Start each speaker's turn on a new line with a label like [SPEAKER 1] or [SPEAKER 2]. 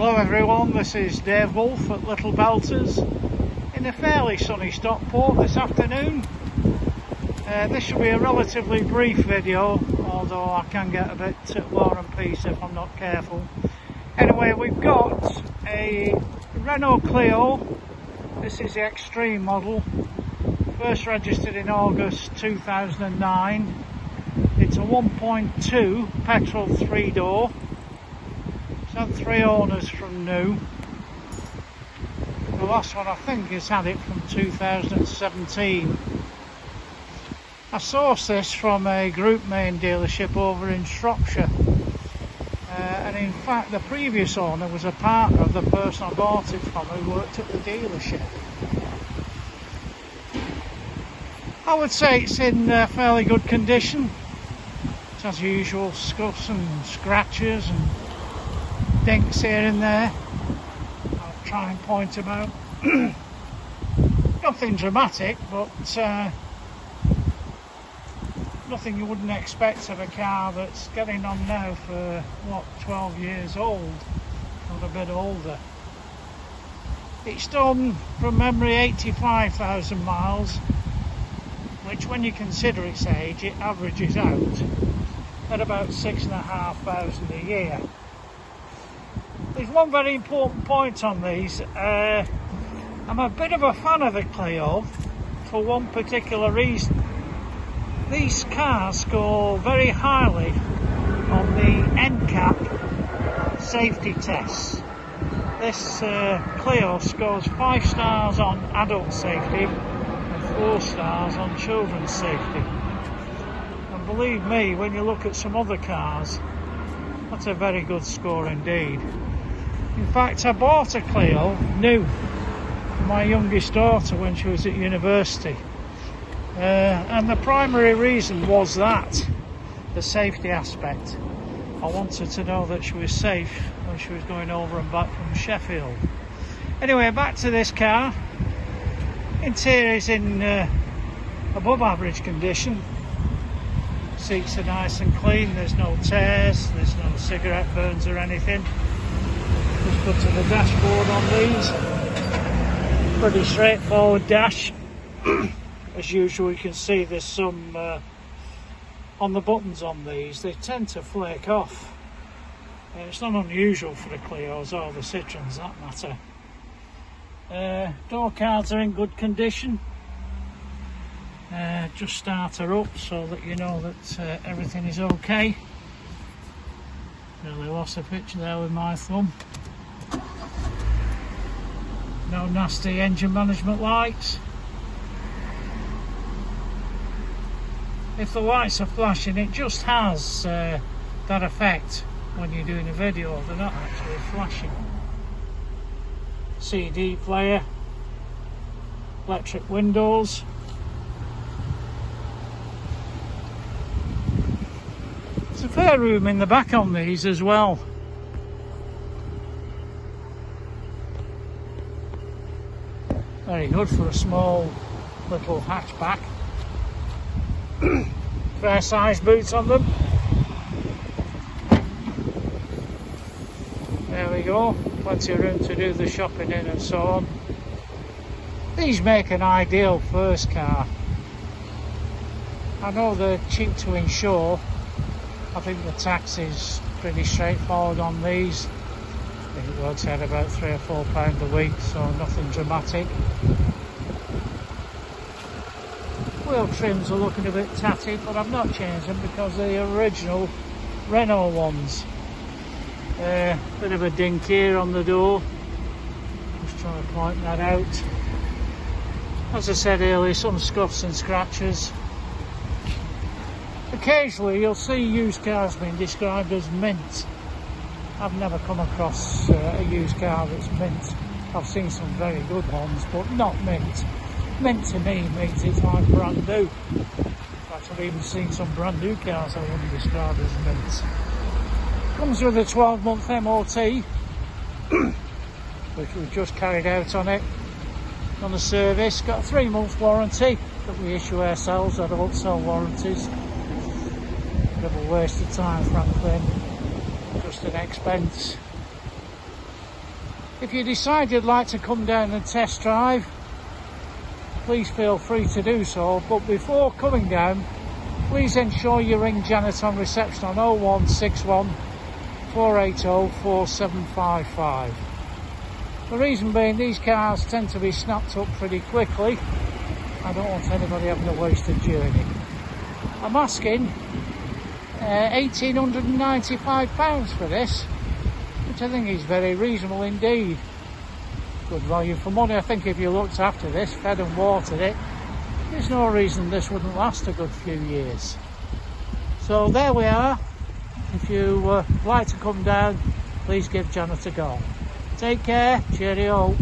[SPEAKER 1] Hello everyone, this is Dave Wolf at Little Belters in a fairly sunny Stockport this afternoon. This will be a relatively brief video, although I can get a bit war and peace if I'm not careful. Anyway, we've got a Renault CLIO. This is the Extreme model, first registered in August 2009. It's a 1.2 petrol 3-door. It's had 3 owners from new. The last one I think has had it from 2017. I sourced this from a group main dealership over in Shropshire. And in fact the previous owner was a partner of the person I bought it from who worked at the dealership. I would say it's in fairly good condition. It has usual scuffs and scratches and dinks here and there. I'll try and point them out. Nothing dramatic, but nothing you wouldn't expect of a car that's getting on now for what, 12 years old, or a bit older. It's done from memory 85,000 miles, which when you consider its age it averages out at about 6,500 a year. There's one very important point on these. I'm a bit of a fan of the CLIO for one particular reason. These cars score very highly on the NCAP safety tests. This CLIO scores 5 stars on adult safety and 4 stars on children's safety. And believe me, when you look at some other cars, that's a very good score indeed. In fact, I bought a CLIO new for my youngest daughter when she was at university. And the primary reason was that, the safety aspect. I wanted to know that she was safe when she was going over and back from Sheffield. Anyway, back to this car. Interior is in above average condition. Seats are nice and clean, there's no tears, there's no cigarette burns or anything. Just go to the dashboard on these. Pretty straightforward dash. As usual, you can see there's some on the buttons on these. They tend to flake off. It's not unusual for the CLIOs or the Citroens, that matter. Door cards are in good condition. Just start her up so that you know that everything is okay. Really lost a picture there with my thumb. No nasty engine management lights. If the lights are flashing, it just has that effect when you're doing a video. They're not actually flashing. CD player, electric windows. There's a fair room in the back on these as well. Very good for a small little hatchback. Fair size boots on them. There we go, plenty of room to do the shopping in and so on. These make an ideal first car. I know they're cheap to insure. I think the tax is pretty straightforward on these. I think it works out about £3 or £4 a week, so nothing dramatic. Wheel trims are looking a bit tatty, but I've not changed them because they're the original Renault ones. Bit of a dink here on the door. Just trying to point that out. As I said earlier, some scuffs and scratches. Occasionally you'll see used cars being described as mint. I've never come across a used car that's mint. I've seen some very good ones, but not mint. Mint to me means it's like brand new. In fact, I've even seen some brand new cars I wouldn't describe as mint. Comes with a 12-month MOT, which we've just carried out on it. On the service, got a 3-month warranty that we issue ourselves. I don't sell warranties. Bit of a waste of time, frankly. Just an expense. If you decide you'd like to come down and test drive, please feel free to do so, but before coming down, please ensure you ring Janet on reception on 0161 480 4755. The reason being, these cars tend to be snapped up pretty quickly. I don't want anybody having a wasted journey. I'm asking £1,895 for this, which I think is very reasonable indeed. Good value for money. I think if you looked after this, fed and watered it, there's no reason this wouldn't last a good few years. So there we are. If you like to come down, please give Janet a go. Take care. Cheerio.